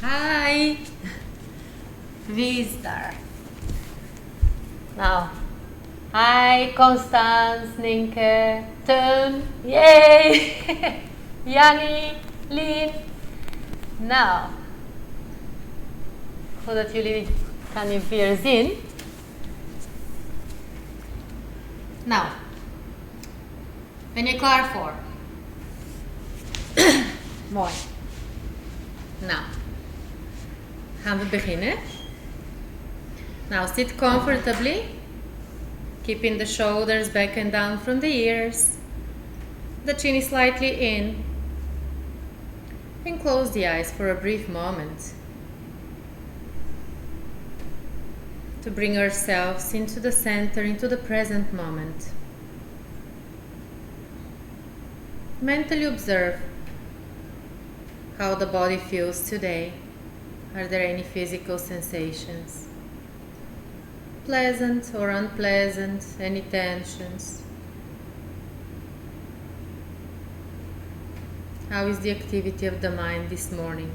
Hi, visitor. Now, hi, Constance, Ninke, Teun, yay! Yanni, Lin. Nou, voordat jullie gaan nu weer zien. Nou, ben je klaar voor? Mooi. Nou, gaan we beginnen. Now sit comfortably, keeping the shoulders back and down from the ears, the chin is slightly in, and close the eyes for a brief moment to bring ourselves into the center, into the present moment. Mentally observe how the body feels today. Are there any physical sensations? Pleasant or unpleasant, any tensions? How is the activity of the mind this morning?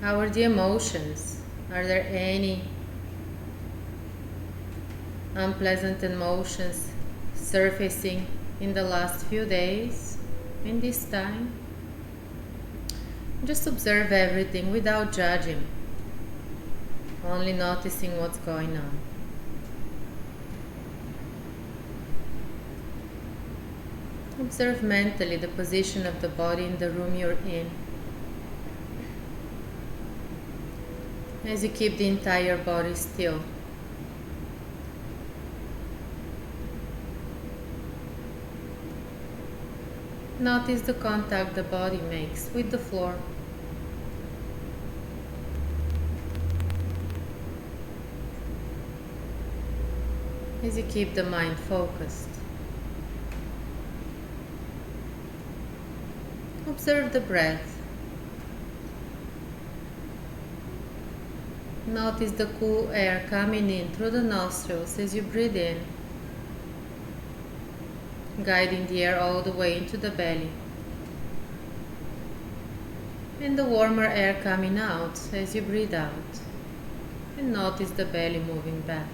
How are the emotions? Are there any unpleasant emotions surfacing in the last few days, in this time? Just observe everything without judging, only noticing what's going on. Observe mentally the position of the body in the room you're in, as you keep the entire body still. Notice the contact the body makes with the floor. As you keep the mind focused. Observe the breath. Notice the cool air coming in through the nostrils as you breathe in, guiding the air all the way into the belly. And the warmer air coming out as you breathe out. And notice the belly moving back.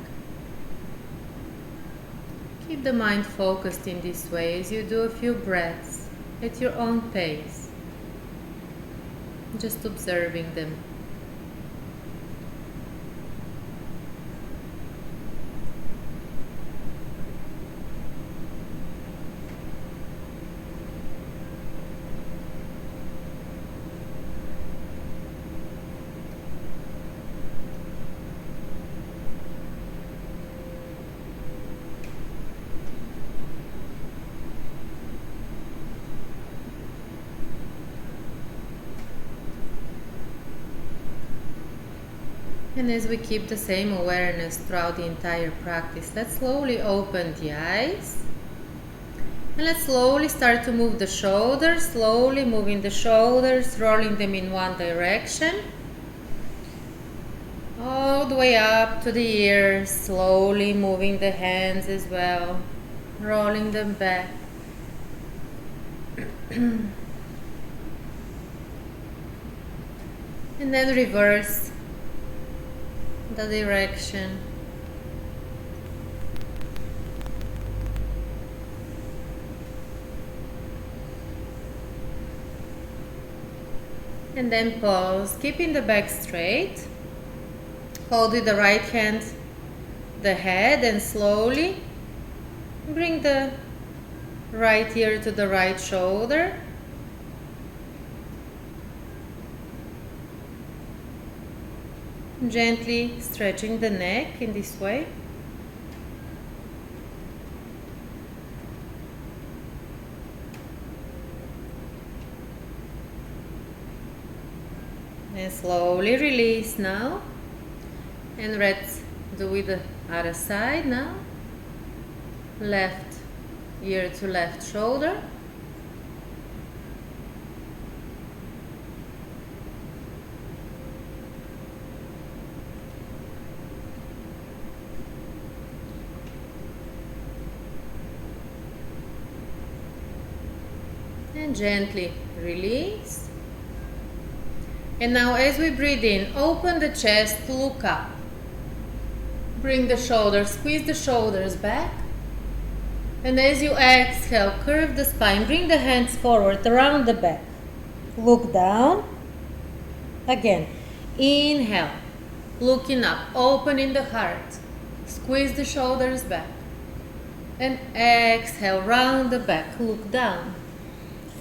Keep the mind focused in this way as you do a few breaths at your own pace, just observing them. And as we keep the same awareness throughout the entire practice, let's slowly open the eyes. And let's slowly start to move the shoulders, slowly moving the shoulders, rolling them in one direction. All the way up to the ears, slowly moving the hands as well, rolling them back. And then reverse the direction. And then pause, keeping the back straight. Hold with the right hand the head and slowly bring the right ear to the right shoulder. Gently stretching the neck in this way. And slowly release now. And let's do with the other side now. Left ear to left shoulder. And gently release. And now as we breathe in, open the chest, look up. Bring the shoulders, squeeze the shoulders back. And as you exhale, curve the spine, bring the hands forward around the back. Look down. Again, inhale, looking up, opening the heart. Squeeze the shoulders back. And exhale, round the back, look down.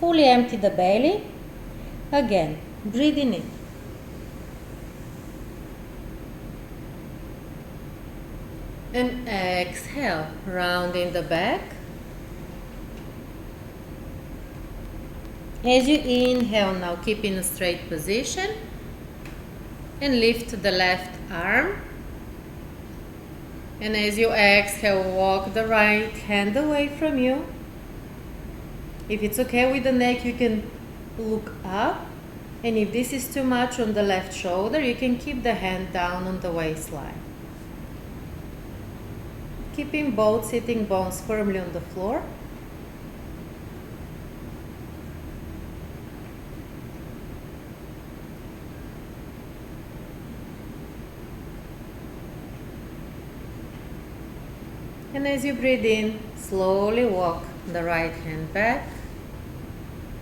Fully empty the belly. Again, breathing in. And exhale, rounding the back. As you inhale now, keep in a straight position. And lift the left arm. And as you exhale, walk the right hand away from you. If it's okay with the neck, you can look up. And if this is too much on the left shoulder, you can keep the hand down on the waistline. Keeping both sitting bones firmly on the floor. And as you breathe in, slowly walk the right hand back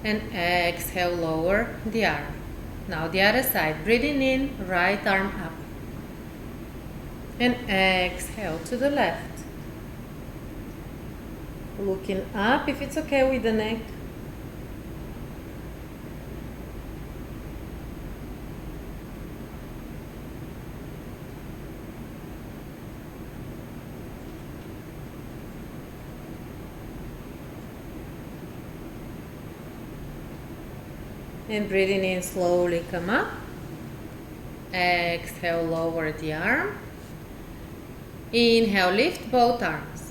and exhale, lower the arm. Now the other side, breathing in, right arm up. And exhale to the left. Looking up if it's okay with the neck. And breathing in, slowly come up. Exhale, lower the arm. Inhale, lift both arms.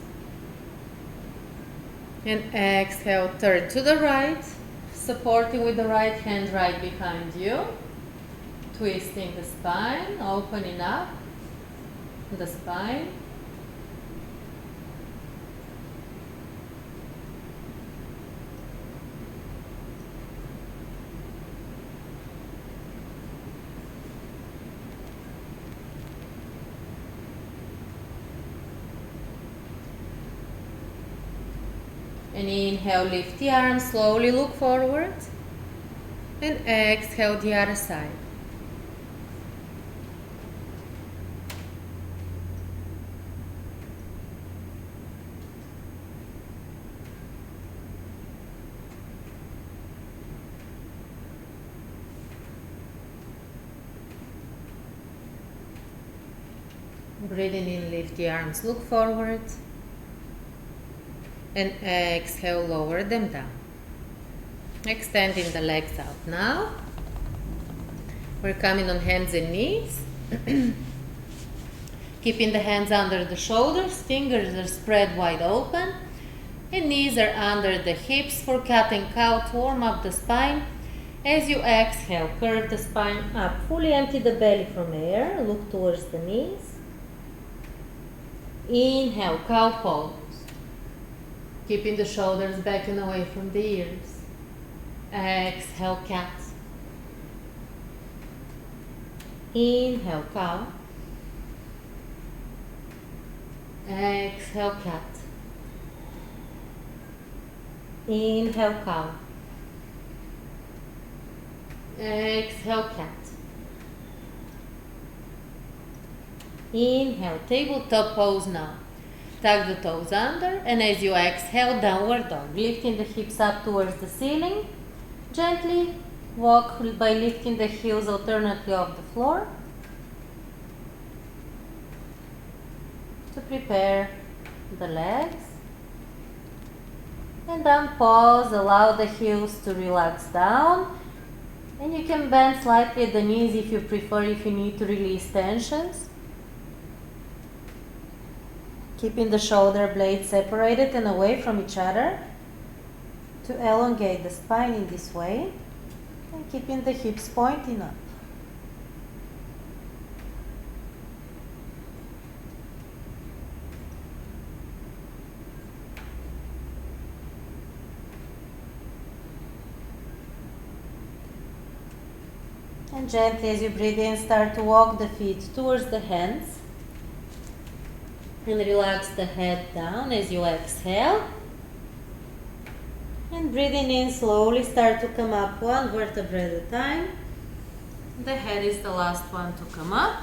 And exhale, turn to the right, supporting with the right hand right behind you. Twisting the spine, opening up the spine. And inhale, lift the arms, slowly look forward. And exhale the other side. Breathing in, lift the arms, look forward. And exhale, lower them down. Extending the legs out now. We're coming on hands and knees. Keeping the hands under the shoulders, fingers are spread wide open. And knees are under the hips for cat and cow to warm up the spine. As you exhale, curve the spine up. Fully empty the belly from air. Look towards the knees. Inhale, cow pose. Keeping the shoulders back and away from the ears. Exhale, cat. Inhale, cow. Exhale, cat. Inhale, cow. Exhale, cat. Inhale, tabletop pose now. Tuck the toes under, and as you exhale, downward dog. Lifting the hips up towards the ceiling. Gently walk by lifting the heels alternately off the floor. To prepare the legs. And then pause, allow the heels to relax down. And you can bend slightly at the knees if you prefer, if you need to release tensions. Keeping the shoulder blades separated and away from each other to elongate the spine in this way, and keeping the hips pointing up. And gently as you breathe in, start to walk the feet towards the hands. And relax the head down as you exhale. And breathing in slowly, start to come up one vertebra at a time. The head is the last one to come up.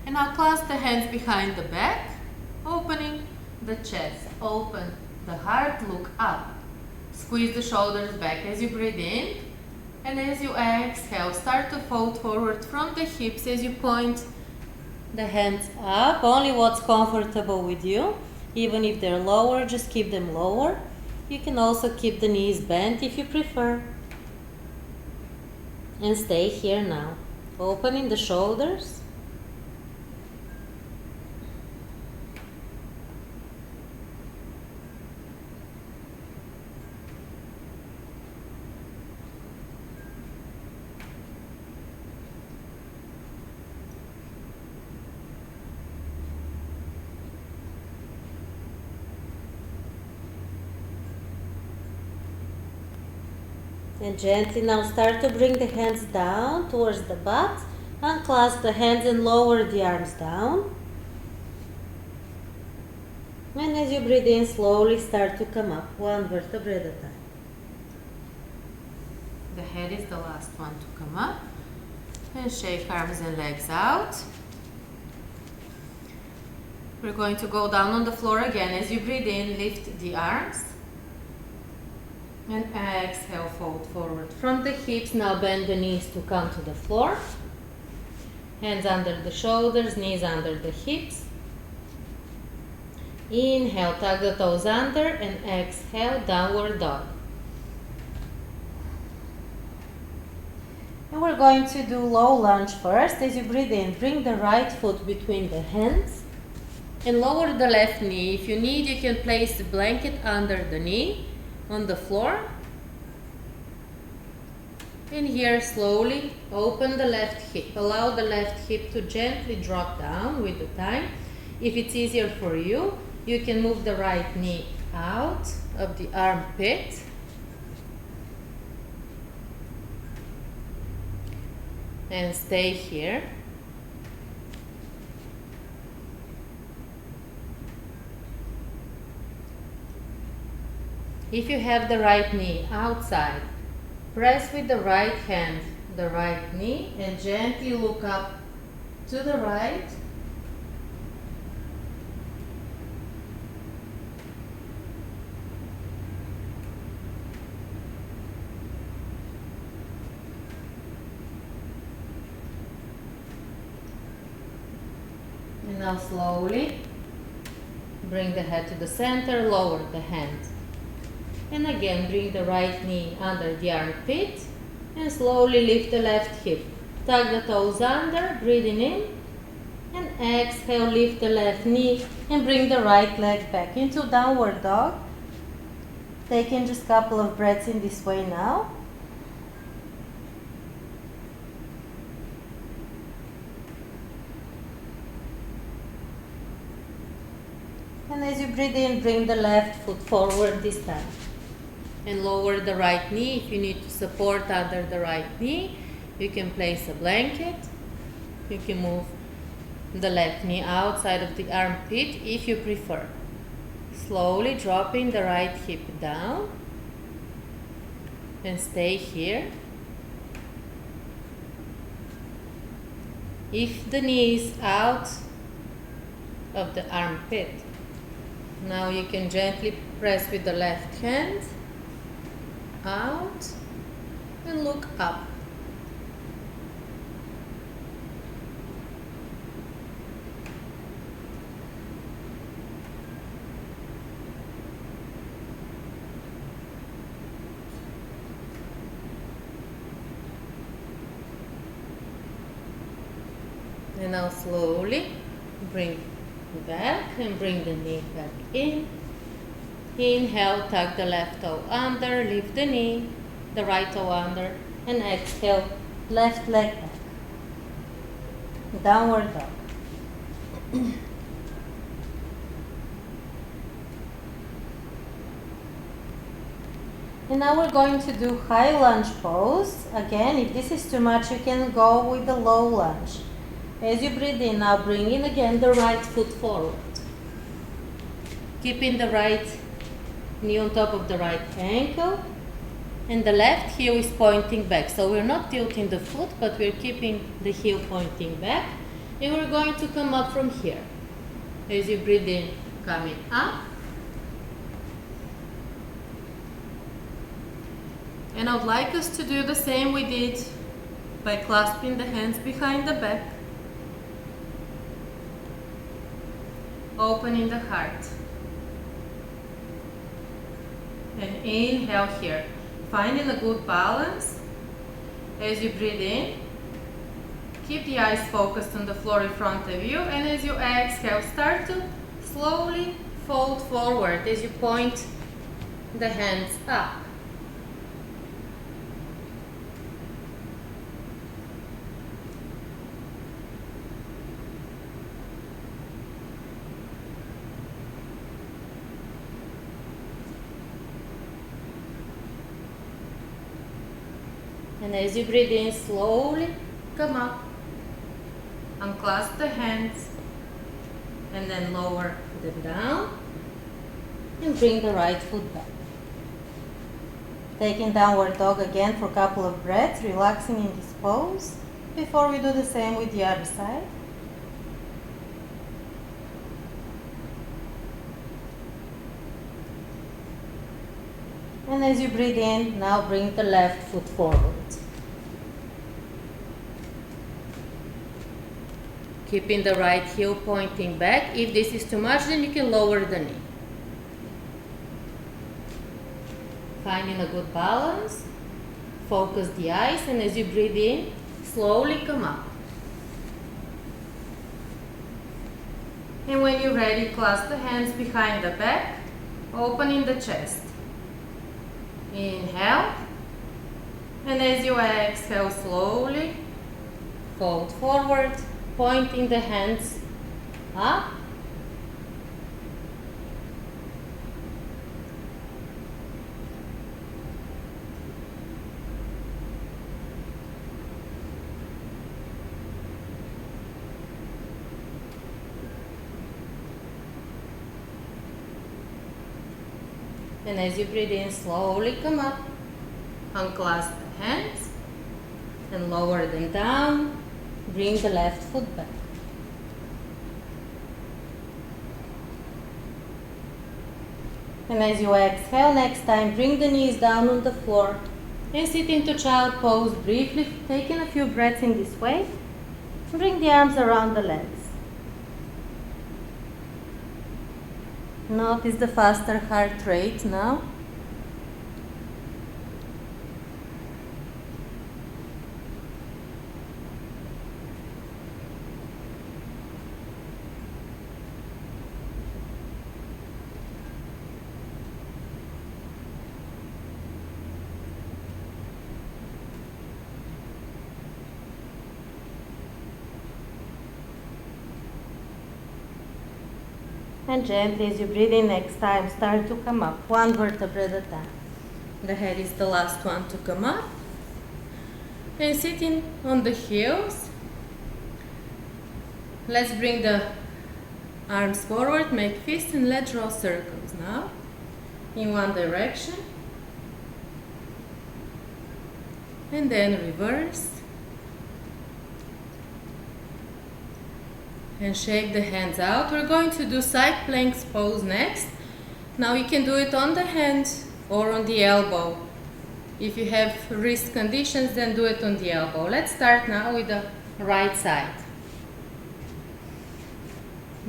And now clasp the hands behind the back, opening the chest. Open the heart, look up. Squeeze the shoulders back as you breathe in. And as you exhale, start to fold forward from the hips as you point the hands up. Only what's comfortable with you. Even if they're lower, just keep them lower. You can also keep the knees bent if you prefer. And stay here now. Opening the shoulders. And gently now start to bring the hands down towards the butt. Unclasp the hands and lower the arms down. And as you breathe in, slowly start to come up, one vertebra at a time. The head is the last one to come up. And shake arms and legs out. We're going to go down on the floor again. As you breathe in, lift the arms. And exhale, fold forward from the hips. Now bend the knees to come to the floor. Hands under the shoulders, knees under the hips. Inhale, tuck the toes under, and exhale, downward dog. And we're going to do low lunge first. As you breathe in, bring the right foot between the hands and lower the left knee. If you need, you can place the blanket under the knee on the floor. And here slowly open the left hip. Allow the left hip to gently drop down with the time. If it's easier for you, you can move the right knee out of the armpit. And stay here. If you have the right knee outside, press with the right hand the right knee and gently look up to the right. And now slowly bring the head to the center, lower the hand. And again, bring the right knee under the armpit and slowly lift the left hip. Tuck the toes under, breathing in. And exhale, lift the left knee and bring the right leg back into downward dog. Taking just a couple of breaths in this way now. And as you breathe in, bring the left foot forward this time. And lower the right knee. If you need to support under the right knee, you can place a blanket. You can move the left knee outside of the armpit if you prefer. Slowly dropping the right hip down. And stay here. If the knee is out of the armpit, now you can gently press with the left hand out and look up. And now slowly bring back and bring the knee back in. Inhale, tuck the left toe under, lift the knee, the right toe under, and exhale, left leg back. Downward dog. And now we're going to do high lunge pose. Again, if this is too much, you can go with the low lunge. As you breathe in, now bring in again the right foot forward. Keeping the right knee on top of the right ankle. And the left heel is pointing back. So we're not tilting the foot, but we're keeping the heel pointing back. And we're going to come up from here. As you breathe in, coming up. And I would like us to do the same we did by clasping the hands behind the back. Opening the heart. And inhale here. Finding a good balance. As you breathe in, keep the eyes focused on the floor in front of you. And as you exhale, start to slowly fold forward as you point the hands up. And as you breathe in, slowly come up, unclasp the hands, and then lower them down, and bring the right foot back. Taking downward dog again for a couple of breaths, relaxing in this pose, before we do the same with the other side. And as you breathe in, now bring the left foot forward. Keeping the right heel pointing back. If this is too much, then you can lower the knee. Finding a good balance. Focus the eyes, and as you breathe in, slowly come up. And when you're ready, clasp the hands behind the back, opening the chest. Inhale, and as you exhale, slowly fold forward, pointing the hands up. And as you breathe in, slowly come up, unclasp the hands, and lower them down. Bring the left foot back. And as you exhale, next time, bring the knees down on the floor and sit into child pose briefly, taking a few breaths in this way. Bring the arms around the legs. Notice the faster heart rate now. And gently, as you breathe in next time, start to come up, one vertebra at a time. The head is the last one to come up. And sitting on the heels, let's bring the arms forward, make fists, and let's draw circles now in one direction. And then reverse. And shake the hands out. We're going to do side planks pose next. Now you can do it on the hand or on the elbow. If you have wrist conditions, then do it on the elbow. Let's start now with the right side.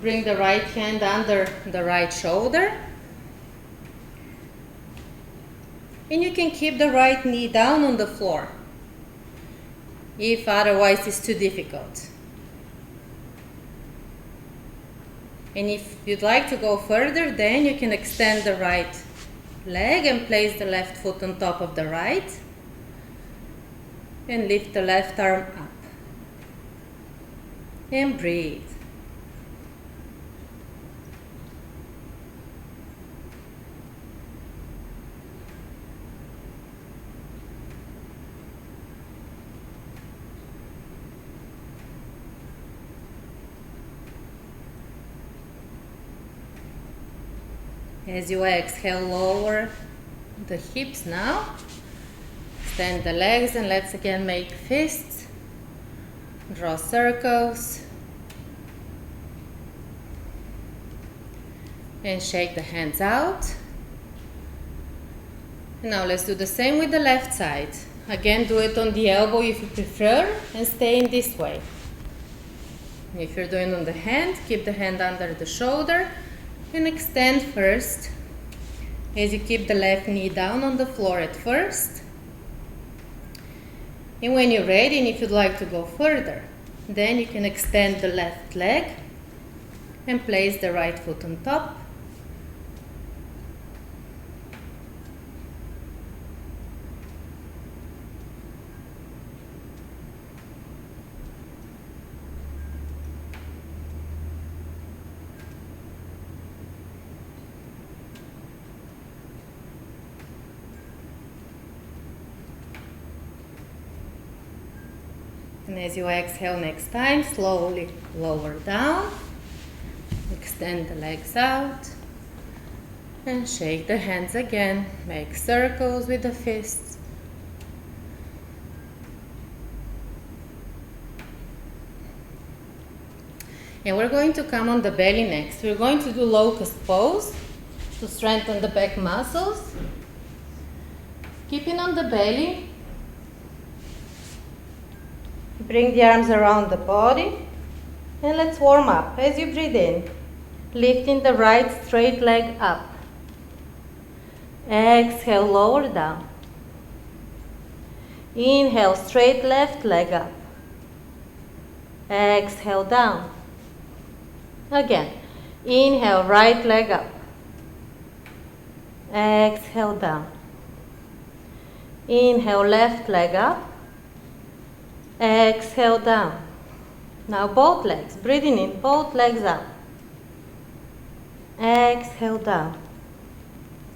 Bring the right hand under the right shoulder. And you can keep the right knee down on the floor if otherwise it's too difficult. And if you'd like to go further, then you can extend the right leg and place the left foot on top of the right. And lift the left arm up. And breathe. As you exhale, lower the hips now. Extend the legs and let's again make fists. Draw circles. And shake the hands out. And now let's do the same with the left side. Again, do it on the elbow if you prefer and stay in this way. If you're doing on the hand, keep the hand under the shoulder and extend first as you keep the left knee down on the floor at first. And when you're ready and if you'd like to go further, then you can extend the left leg and place the right foot on top. And as you exhale next time, slowly lower down, extend the legs out, and shake the hands again. Make circles with the fists. And we're going to come on the belly next. We're going to do locust pose to strengthen the back muscles. Keeping on the belly. Bring the arms around the body and let's warm up. As you breathe in, lifting the right straight leg up. Exhale, lower down. Inhale, straight left leg up. Exhale, down. Again, inhale, right leg up. Exhale, down. Inhale, left leg up. Exhale, down. Now both legs, breathing in, both legs up. Exhale, down.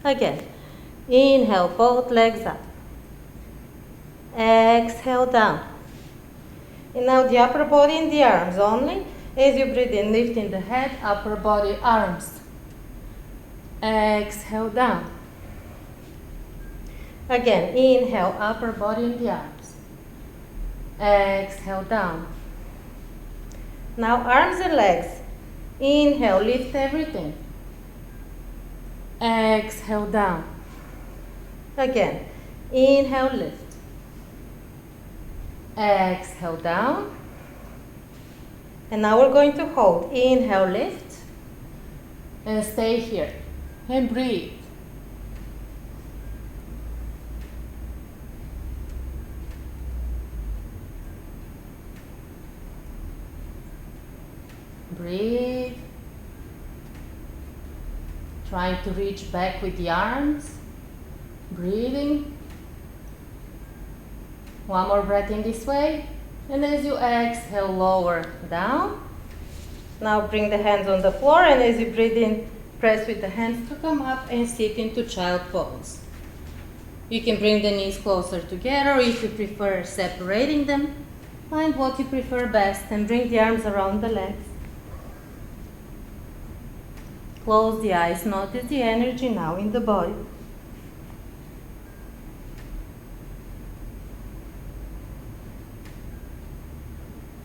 Again, inhale, both legs up. Exhale, down. And now the upper body and the arms only. As you breathe in, lifting the head, upper body, arms. Exhale, down. Again, inhale, upper body and the arms. Exhale, down. Now arms and legs. Inhale, lift everything. Exhale, down. Again, inhale, lift. Exhale, down. And now we're going to hold. Inhale, lift. And stay here. And breathe. Breathe. Trying to reach back with the arms. Breathing. One more breath in this way. And as you exhale, lower down. Now bring the hands on the floor and as you breathe in, press with the hands to come up and sit into child pose. You can bring the knees closer together or if you prefer separating them, find what you prefer best and bring the arms around the legs. Close the eyes, notice the energy now in the body.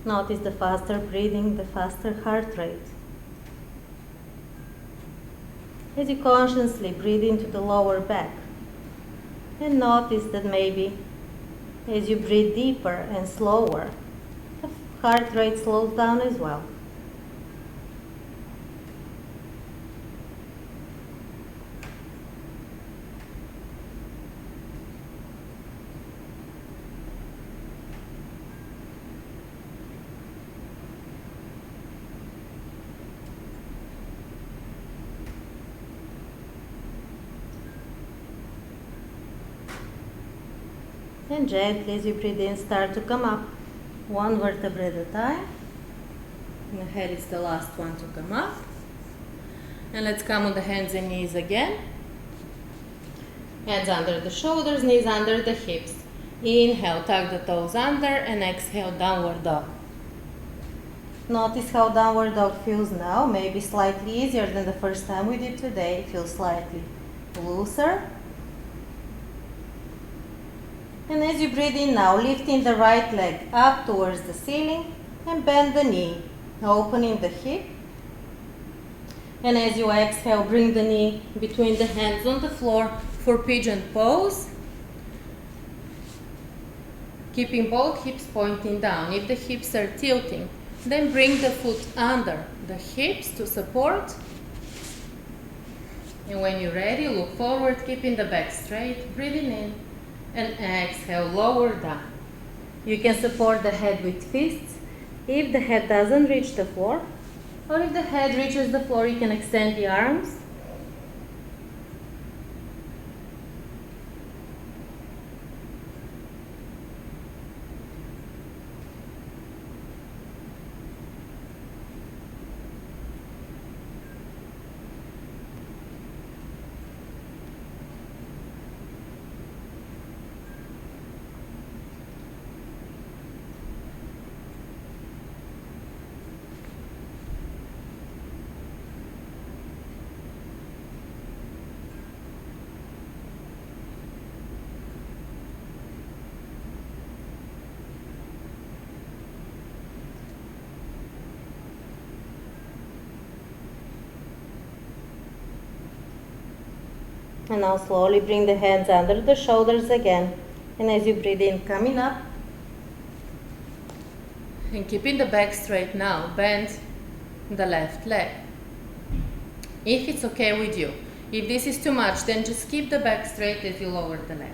Notice the faster breathing, the faster heart rate. As you consciously breathe into the lower back, and notice that maybe as you breathe deeper and slower, the heart rate slows down as well. And gently as you breathe in, start to come up, one vertebra at a time. And the head is the last one to come up. And let's come on the hands and knees again. Hands under the shoulders, knees under the hips. Inhale, tuck the toes under and exhale, downward dog. Notice how downward dog feels now, maybe slightly easier than the first time we did today. It feels slightly looser. And as you breathe in now, lifting the right leg up towards the ceiling and bend the knee, opening the hip. And as you exhale, bring the knee between the hands on the floor for pigeon pose. Keeping both hips pointing down. If the hips are tilting, then bring the foot under the hips to support. And when you're ready, look forward, keeping the back straight, breathing in, and exhale, lower down. You can support the head with fists. If the head doesn't reach the floor, or if the head reaches the floor, you can extend the arms. And now slowly bring the hands under the shoulders again. And as you breathe in, coming up. And keeping the back straight now, bend the left leg. If it's okay with you. If this is too much, then just keep the back straight as you lower the leg.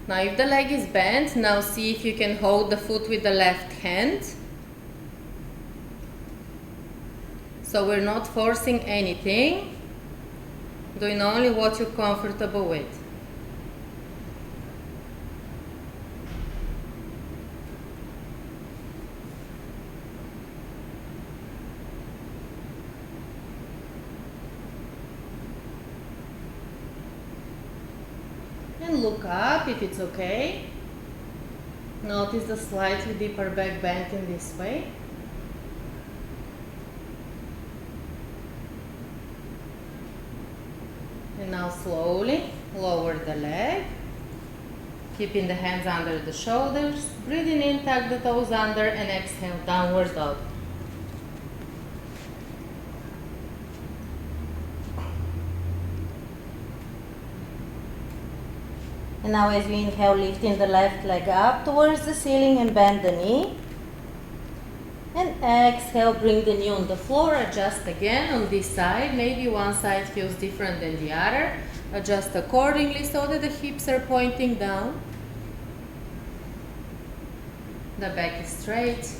Now if the leg is bent, now see if you can hold the foot with the left hand. So we're not forcing anything. Doing only what you're comfortable with. And look up if it's okay. Notice the slightly deeper back bend in this way. And now slowly lower the leg, keeping the hands under the shoulders, breathing in, tuck the toes under, and exhale, downward dog. And now as you inhale, lifting the left leg up towards the ceiling and bend the knee. And exhale, bring the knee on the floor, adjust again on this side. Maybe one side feels different than the other. Adjust accordingly so that the hips are pointing down. The back is straight.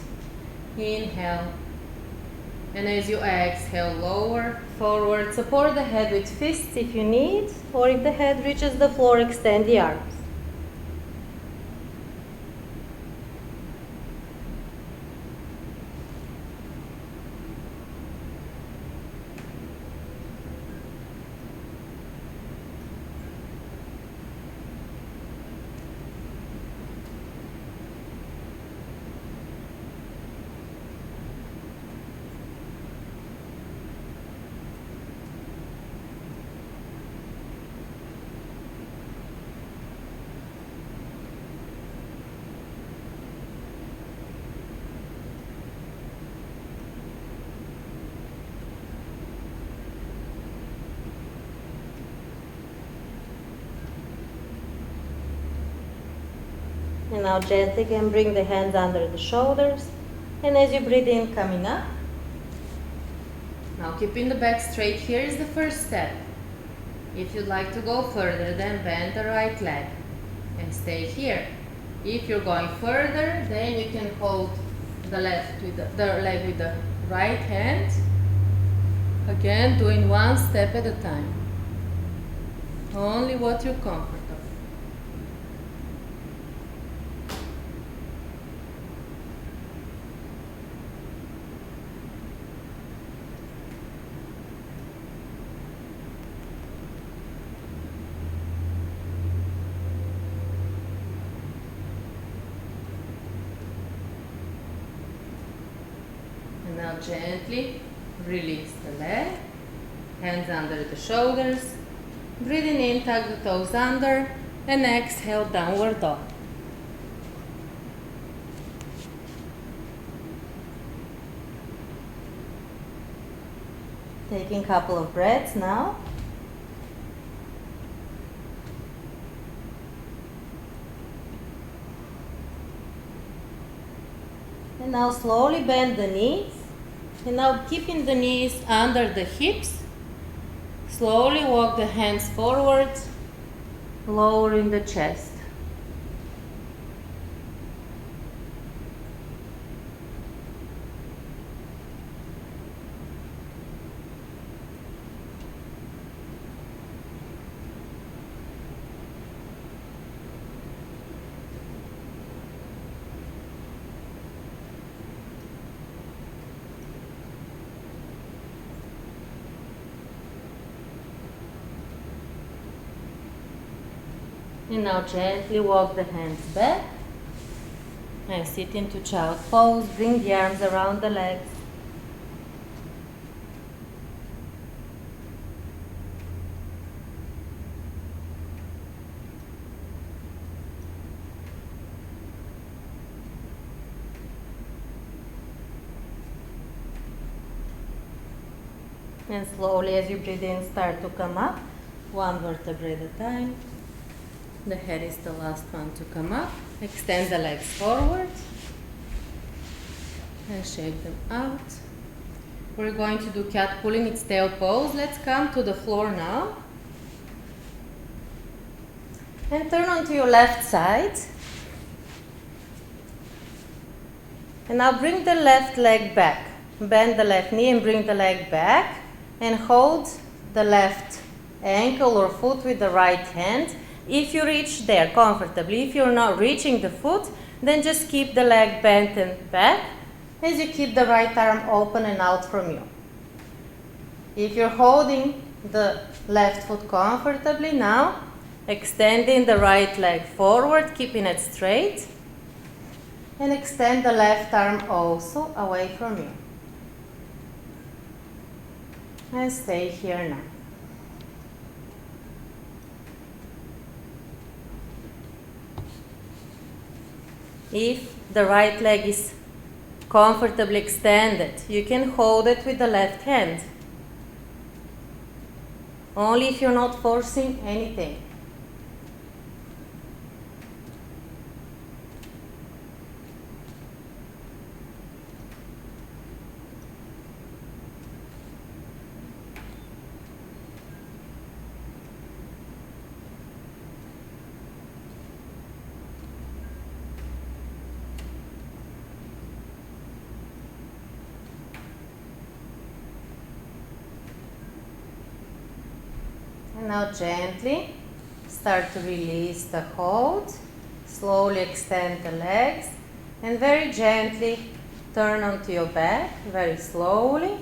Inhale. And as you exhale, lower, forward. Support the head with fists if you need, or if the head reaches the floor, extend the arms. And now gently again bring the hands under the shoulders. And as you breathe in, coming up. Now keeping the back straight, here is the first step. If you'd like to go further, then bend the right leg and stay here. If you're going further, then you can hold the left with the leg with the right hand. Again, doing one step at a time. Only what you're comfortable. And now gently release the leg, hands under the shoulders, breathing in, tug the toes under, and exhale, downward dog. Taking a couple of breaths now. And now slowly bend the knees. And now keeping the knees under the hips, slowly walk the hands forward, lowering the chest. And now gently walk the hands back and sit into child pose. Bring the arms around the legs. And slowly as you breathe in, start to come up, one vertebrae at a time. The head is the last one to come up. Extend the legs forward and shake them out. We're going to do cat pulling, it's tail pose. Let's come to the floor now. And turn onto your left side. And now bring the left leg back. Bend the left knee and bring the leg back. And hold the left ankle or foot with the right hand. If you reach there comfortably, if you're not reaching the foot, then just keep the leg bent and back as you keep the right arm open and out from you. If you're holding the left foot comfortably now, extending the right leg forward, keeping it straight, and extend the left arm also away from you. And stay here now. If the right leg is comfortably extended, you can hold it with the left hand. Only if you're not forcing anything. And now gently start to release the hold. Slowly extend the legs and very gently turn onto your back, very slowly.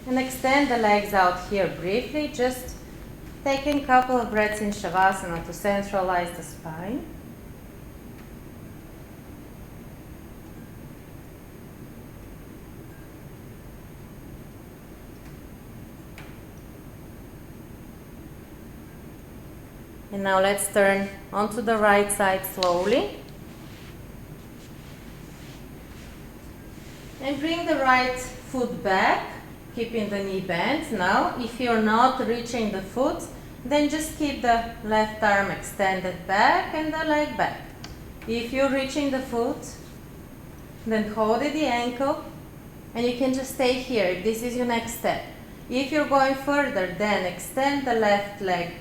And extend the legs out here briefly, just taking a couple of breaths in Shavasana to centralize the spine. And now let's turn onto the right side slowly. And bring the right foot back, keeping the knee bent. Now, if you're not reaching the foot, then just keep the left arm extended back and the leg back. If you're reaching the foot, then hold the ankle and you can just stay here if this is your next step. If you're going further, then extend the left leg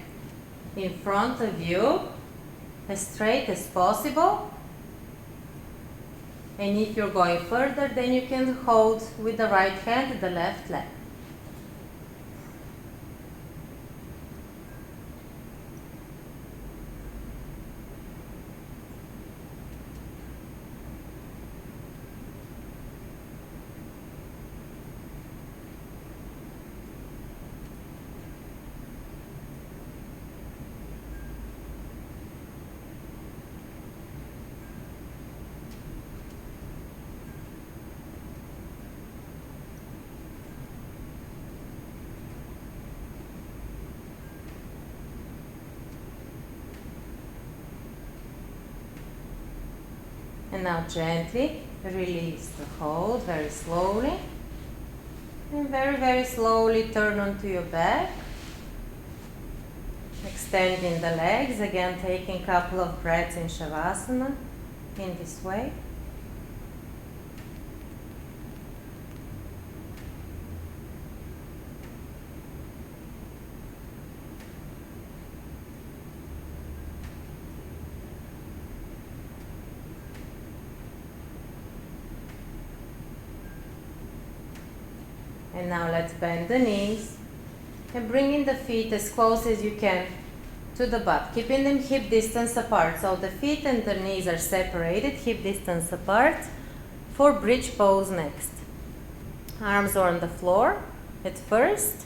in front of you as straight as possible. And if you're going further, then you can hold with the right hand the left leg. And now gently release the hold very slowly. And very, very slowly turn onto your back. Extending the legs, again taking a couple of breaths in Shavasana in this way. And now let's bend the knees and bringing the feet as close as you can to the butt, keeping them hip distance apart. So the feet and the knees are separated, hip distance apart, for bridge pose next. Arms are on the floor at first.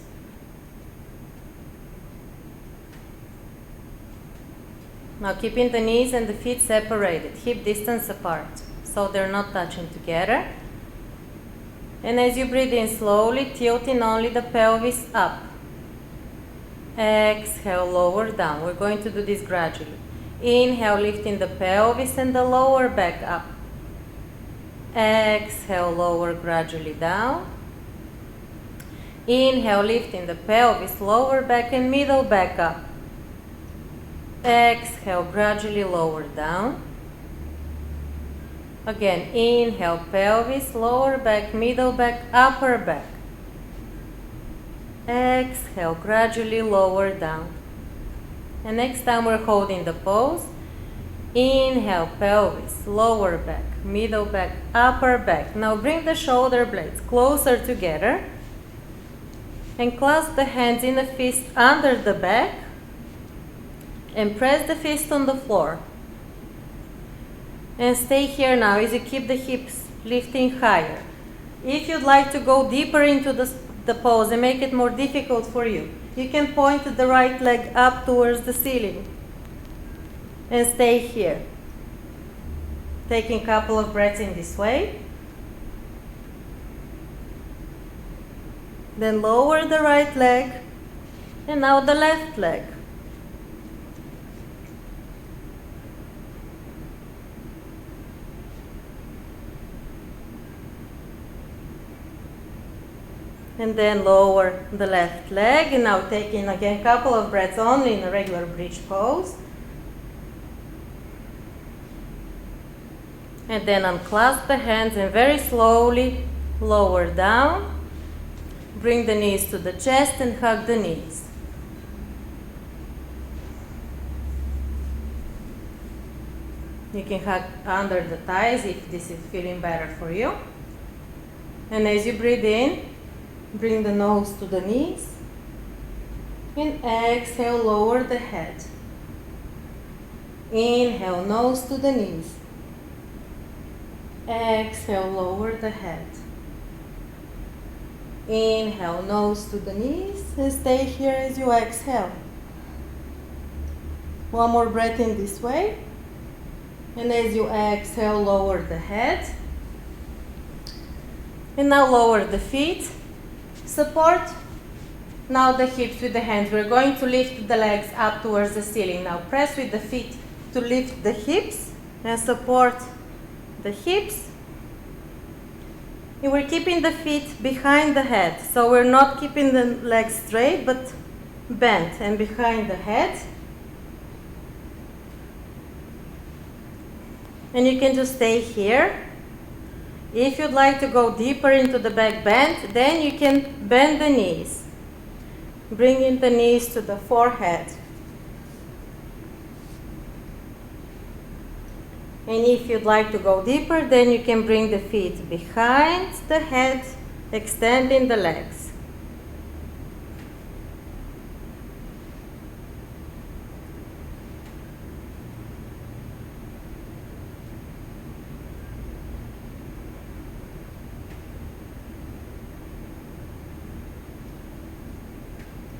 Now keeping the knees and the feet separated, hip distance apart, so they're not touching together. And as you breathe in slowly, tilting only the pelvis up. Exhale, lower down. We're going to do this gradually. Inhale, lifting the pelvis and the lower back up. Exhale, lower gradually down. Inhale, lifting the pelvis, lower back and middle back up. Exhale, gradually lower down. Again, inhale, pelvis, lower back, middle back, upper back. Exhale, gradually lower down. And next time we're holding the pose. Inhale, pelvis, lower back, middle back, upper back. Now bring the shoulder blades closer together. And clasp the hands in a fist under the back. And press the fist on the floor. And stay here now as you keep the hips lifting higher. If you'd like to go deeper into the pose and make it more difficult for you, you can point the right leg up towards the ceiling. And stay here. Taking a couple of breaths in this way. Then lower the right leg. And now the left leg. And then lower the left leg. And now taking again a couple of breaths only in a regular bridge pose. And then unclasp the hands and very slowly lower down. Bring the knees to the chest and hug the knees. You can hug under the thighs if this is feeling better for you. And as you breathe in, bring the nose to the knees. And exhale, lower the head. Inhale, nose to the knees. Exhale, lower the head. Inhale, nose to the knees, and stay here as you exhale. One more breath in this way. And as you exhale, lower the head. And now lower the feet. Support now the hips with the hands. We're going to lift the legs up towards the ceiling. Now press with the feet to lift the hips and support the hips. And we're keeping the feet behind the head. So we're not keeping the legs straight, but bent and behind the head. And you can just stay here. If you'd like to go deeper into the back bend, then you can bend the knees. Bringing the knees to the forehead. And if you'd like to go deeper, then you can bring the feet behind the head, extending the legs.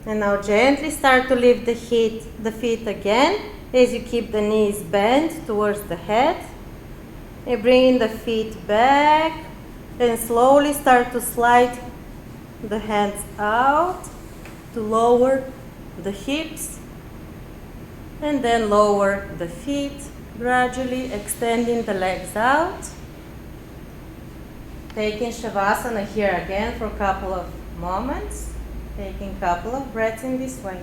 And now gently start to lift the feet again as you keep the knees bent towards the head. And bring the feet back and slowly start to slide the hands out to lower the hips and then lower the feet Gradually extending the legs out. Taking Shavasana here again for a couple of moments. Taking a couple of breaths in this way.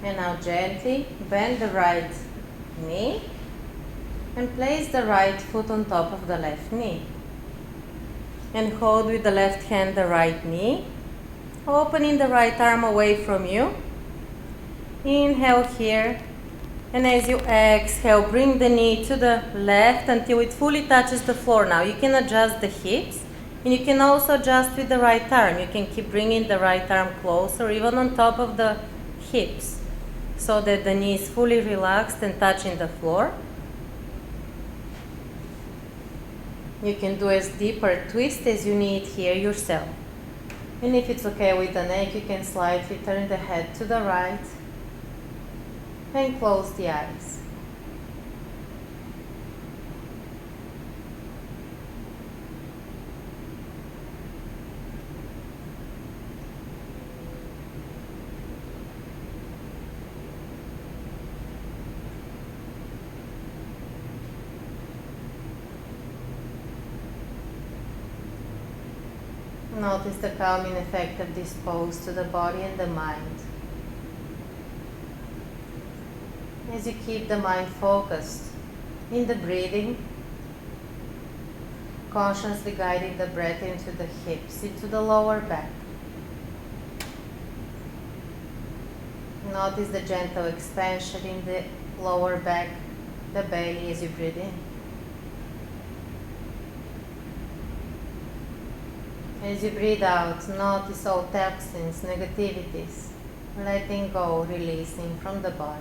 And now gently bend the right knee and place the right foot on top of the left knee. And hold with the left hand the right knee, opening the right arm away from you. Inhale here, and as you exhale, bring the knee to the left until it fully touches the floor. Now you can adjust the hips, and you can also adjust with the right arm. You can keep bringing the right arm closer, even on top of the hips, so that the knee is fully relaxed and touching the floor. You can do as deep a twist as you need here yourself. And if it's okay with the neck, you can slightly turn the head to the right and close the eyes. Notice the calming effect of this pose to the body and the mind. As you keep the mind focused in the breathing, consciously guiding the breath into the hips, into the lower back. Notice the gentle expansion in the lower back, the belly as you breathe in. As you breathe out, notice all toxins, negativities, letting go, releasing from the body.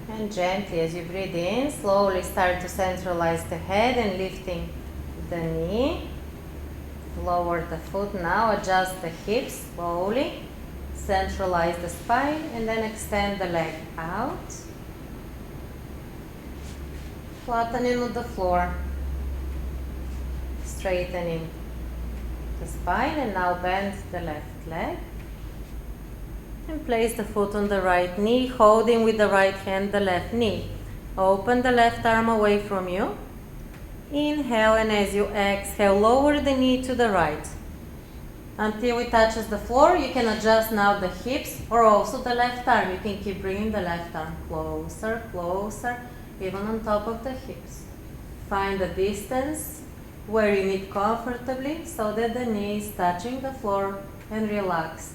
And gently, as you breathe in, slowly start to centralize the head and lifting the knee. Lower the foot now, adjust the hips slowly. Centralize the spine and then extend the leg out. Flattening on the floor. Straightening the spine and now bend the left leg. And place the foot on the right knee, holding with the right hand the left knee. Open the left arm away from you. Inhale, and as you exhale, lower the knee to the right. Until it touches the floor, you can adjust now the hips or also the left arm. You can keep bringing the left arm closer, closer, even on top of the hips. Find the distance where you need comfortably so that the knee is touching the floor and relaxed.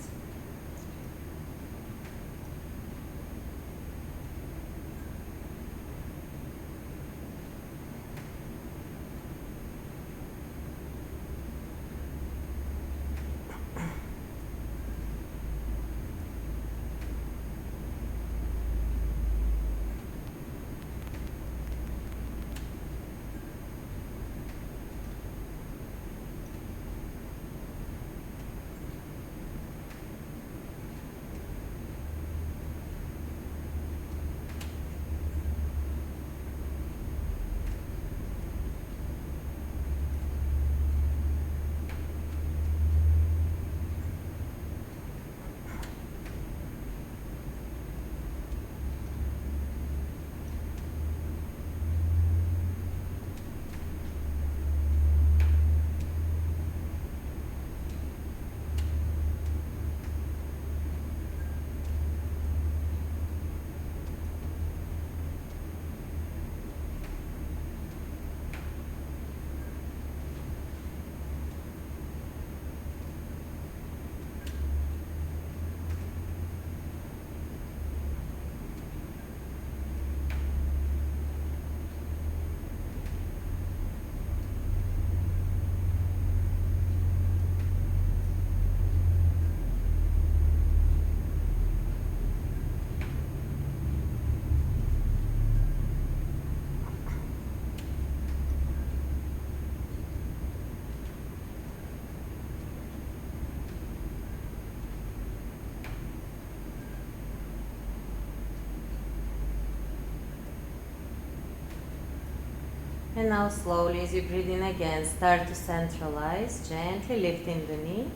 And now slowly as you breathe in again, start to centralize, gently lifting the knee.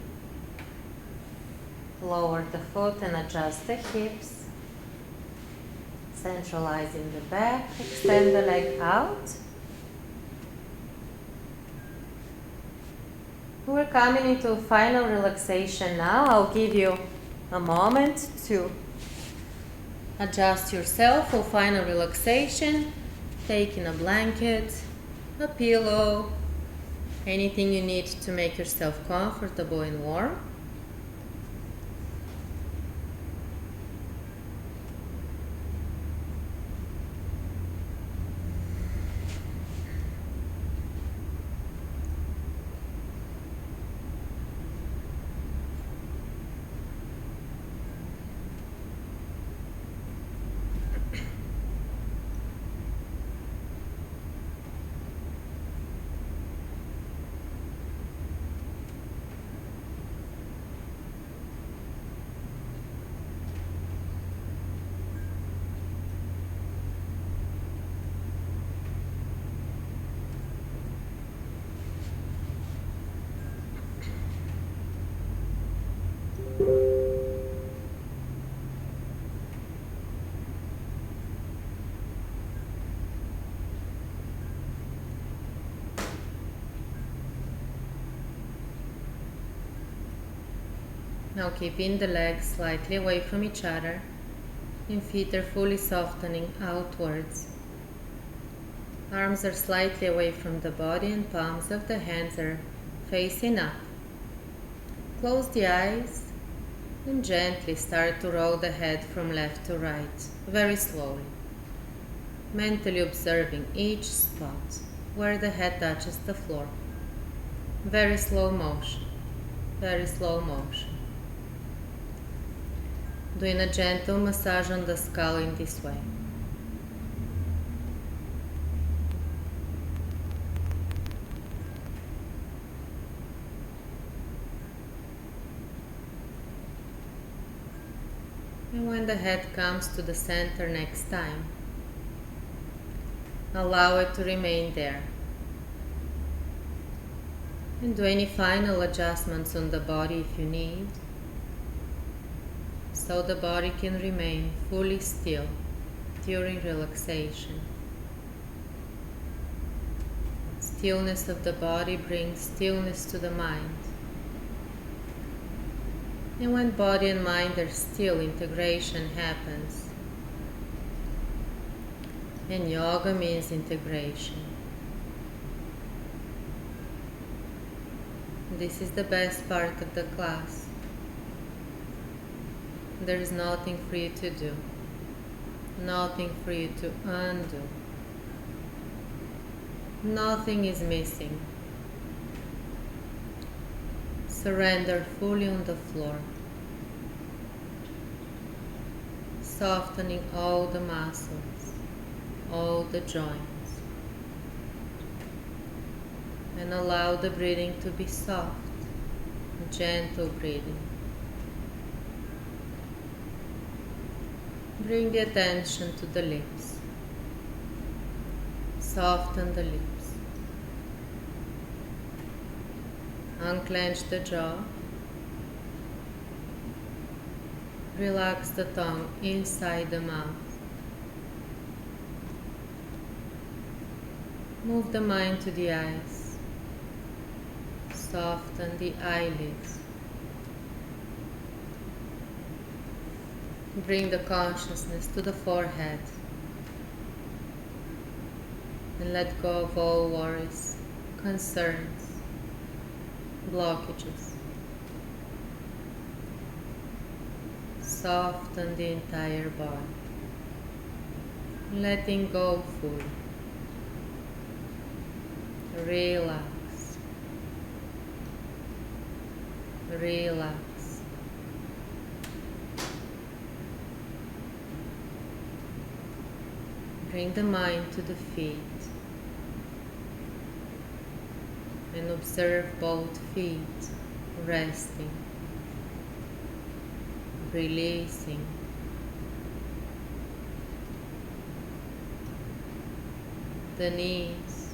Lower the foot and adjust the hips. Centralizing the back, extend the leg out. We're coming into final relaxation now. I'll give you a moment to adjust yourself for final relaxation. Taking a blanket, a pillow, anything you need to make yourself comfortable and warm. Now keeping the legs slightly away from each other and feet are fully softening outwards. Arms are slightly away from the body and palms of the hands are facing up. Close the eyes and gently start to roll the head from left to right, very slowly. Mentally observing each spot where the head touches the floor. Very slow motion, very slow motion. Doing a gentle massage on the skull in this way. And when the head comes to the center next time, allow it to remain there. And do any final adjustments on the body if you need, so the body can remain fully still during relaxation. Stillness of the body brings stillness to the mind. And when body and mind are still, integration happens. And yoga means integration. This is the best part of the class. There is nothing for you to do, nothing for you to undo. Nothing is missing. Surrender fully on the floor, softening all the muscles, all the joints, and allow the breathing to be soft, gentle breathing. Bring the attention to the lips. Soften the lips. Unclench the jaw. Relax the tongue inside the mouth. Move the mind to the eyes. Soften the eyelids. Bring the consciousness to the forehead and let go of all worries, concerns, blockages. Soften the entire body, letting go fully. Relax. Relax. Bring the mind to the feet and observe both feet resting, releasing. The knees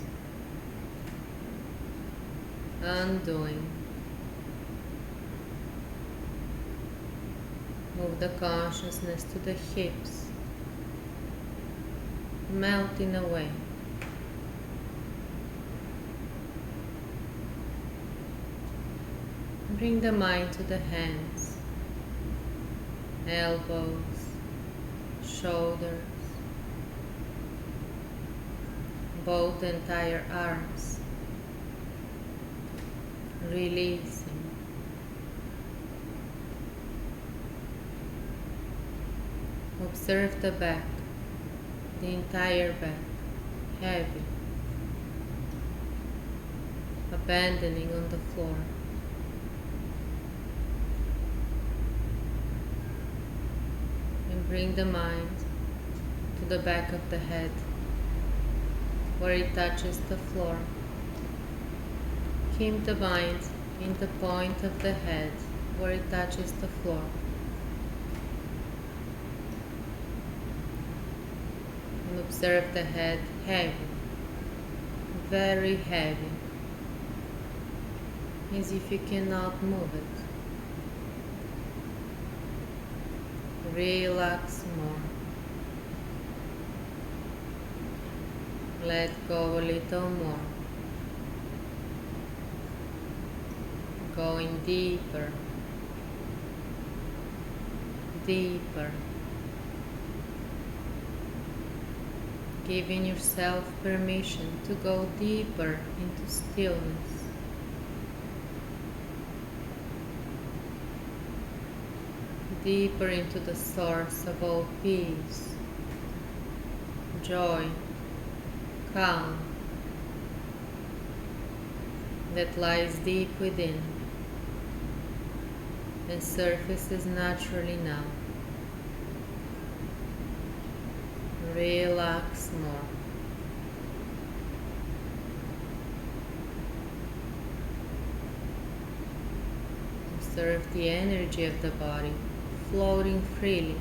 undoing. Move the consciousness to the hips, melting away. Bring the mind to the hands, elbows, shoulders, both entire arms, releasing. Observe the back, the entire back, heavy, abandoning on the floor. And bring the mind to the back of the head, where it touches the floor. Keep the mind in the point of the head, where it touches the floor. And observe the head heavy, very heavy, as if you cannot move it. Relax more. Let go a little more. Going deeper, deeper. Giving yourself permission to go deeper into stillness. Deeper into the source of all peace, joy, calm, that lies deep within and surfaces naturally now. Relax more. Observe the energy of the body floating freely,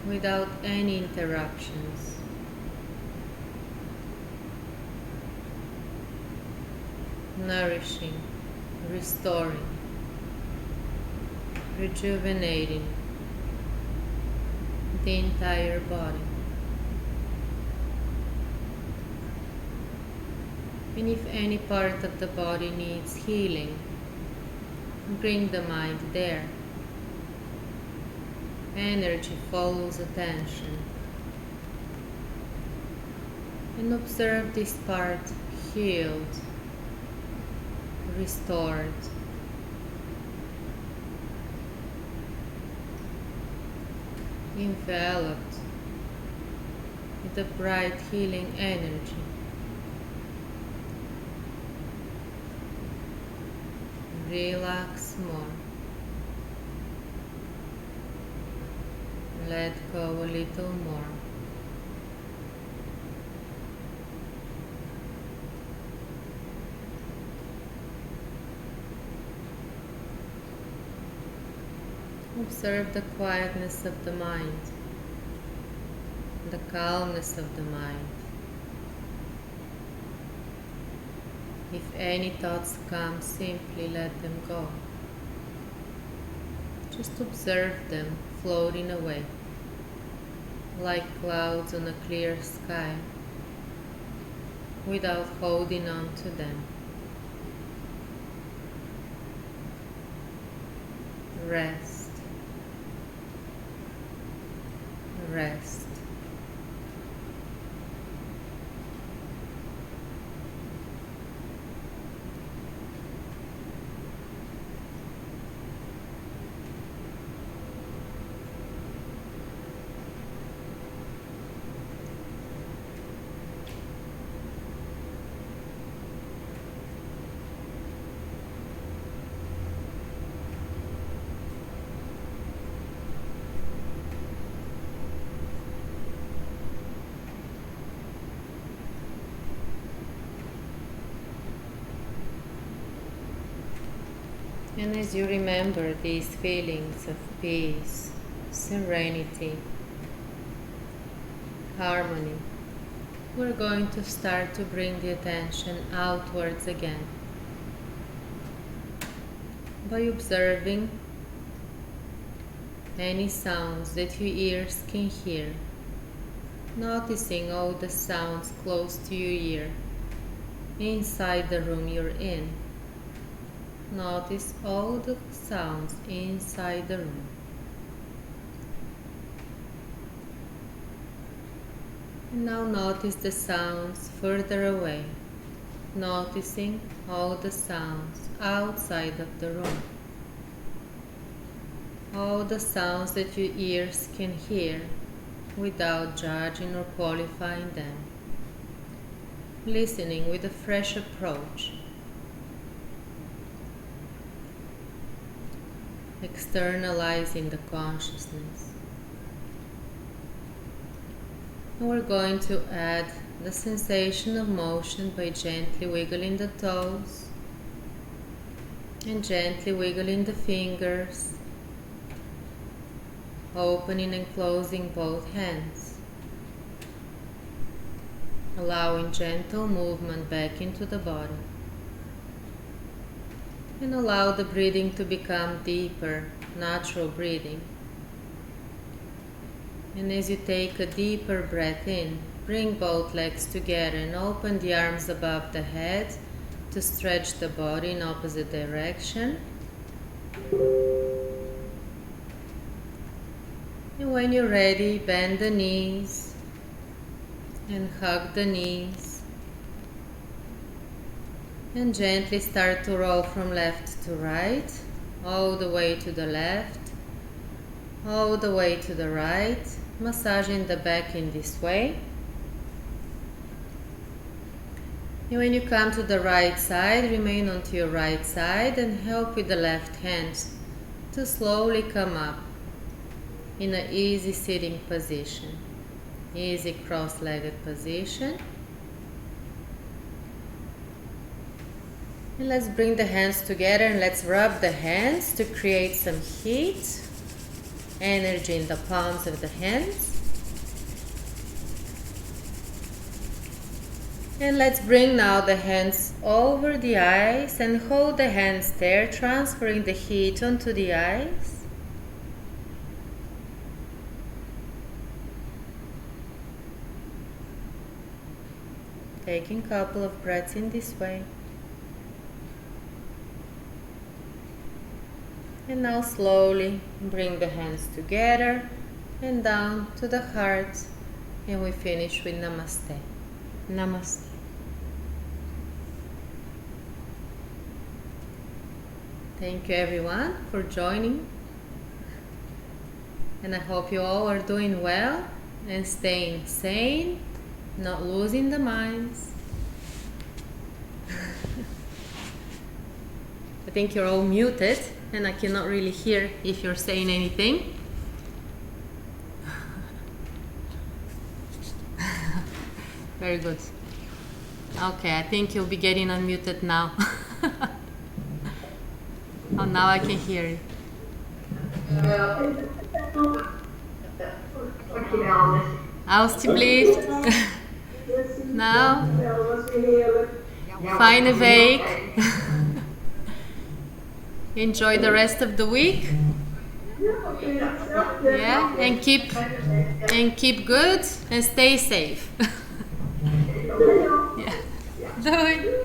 without any interruptions. Nourishing, restoring, rejuvenating the entire body. And if any part of the body needs healing, bring the mind there. Energy follows attention. And observe this part healed, restored. Enveloped with a bright healing energy. Relax more. Let go a little more. Observe the quietness of the mind, the calmness of the mind. If any thoughts come, simply let them go. Just observe them floating away, like clouds on a clear sky, without holding on to them. Rest. Rest. And as you remember these feelings of peace, serenity, harmony, we're going to start to bring the attention outwards again by observing any sounds that your ears can hear, noticing all the sounds close to your ear, inside the room you're in. Notice all the sounds inside the room. And now notice the sounds further away, noticing all the sounds outside of the room. All the sounds that your ears can hear without judging or qualifying them. Listening with a fresh approach. Externalizing the consciousness. And we're going to add the sensation of motion by gently wiggling the toes and gently wiggling the fingers, opening and closing both hands, allowing gentle movement back into the body. And allow the breathing to become deeper, natural breathing. And as you take a deeper breath in, bring both legs together and open the arms above the head to stretch the body in opposite direction. And when you're ready, bend the knees and hug the knees. And gently start to roll from left to right, all the way to the left, all the way to the right, massaging the back in this way. And when you come to the right side, remain onto your right side and help with the left hand to slowly come up in an easy sitting position, easy cross-legged position. And let's bring the hands together and let's rub the hands to create some heat, energy in the palms of the hands. And let's bring now the hands over the eyes and hold the hands there, transferring the heat onto the eyes. Taking a couple of breaths in this way. And now slowly bring the hands together and down to the heart, and we finish with Namaste. Namaste. Thank you everyone for joining, and I hope you all are doing well and staying sane, not losing the minds. I think you're all muted and I cannot really hear if you're saying anything. Very good. Okay, I think you'll be getting unmuted now. Oh, now I can hear you. Alsjeblieft. Nou, fijne week. Enjoy the rest of the week. Yeah, and keep good and stay safe. Yeah. Doei.